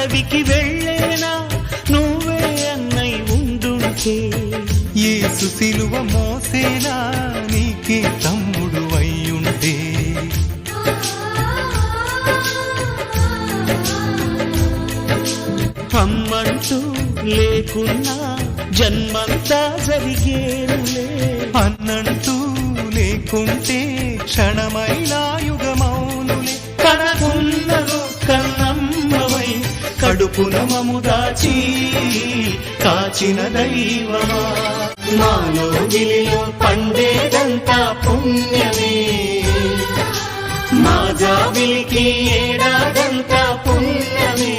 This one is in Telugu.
అడవికి వెళ్ళేనా నువ్వే అన్నై ఉండుంటే యేసు సిలువ మోసేనా నీకే తమ్ముడు అయ్యుంటే అమ్మంటూ లేకున్నా జన్మంతా జరిగేనులే అన్నంటూ లేకుంటే క్షణమైనా యుగమౌనులే కనకున్నదో కన్నమ్మవై కడుపున మము దాచి కాచిన దైవమా మాలో గిలిలో పండేదంతా పుణ్యమే మా జాబిలికి ఏడాదంతా పుణ్యమే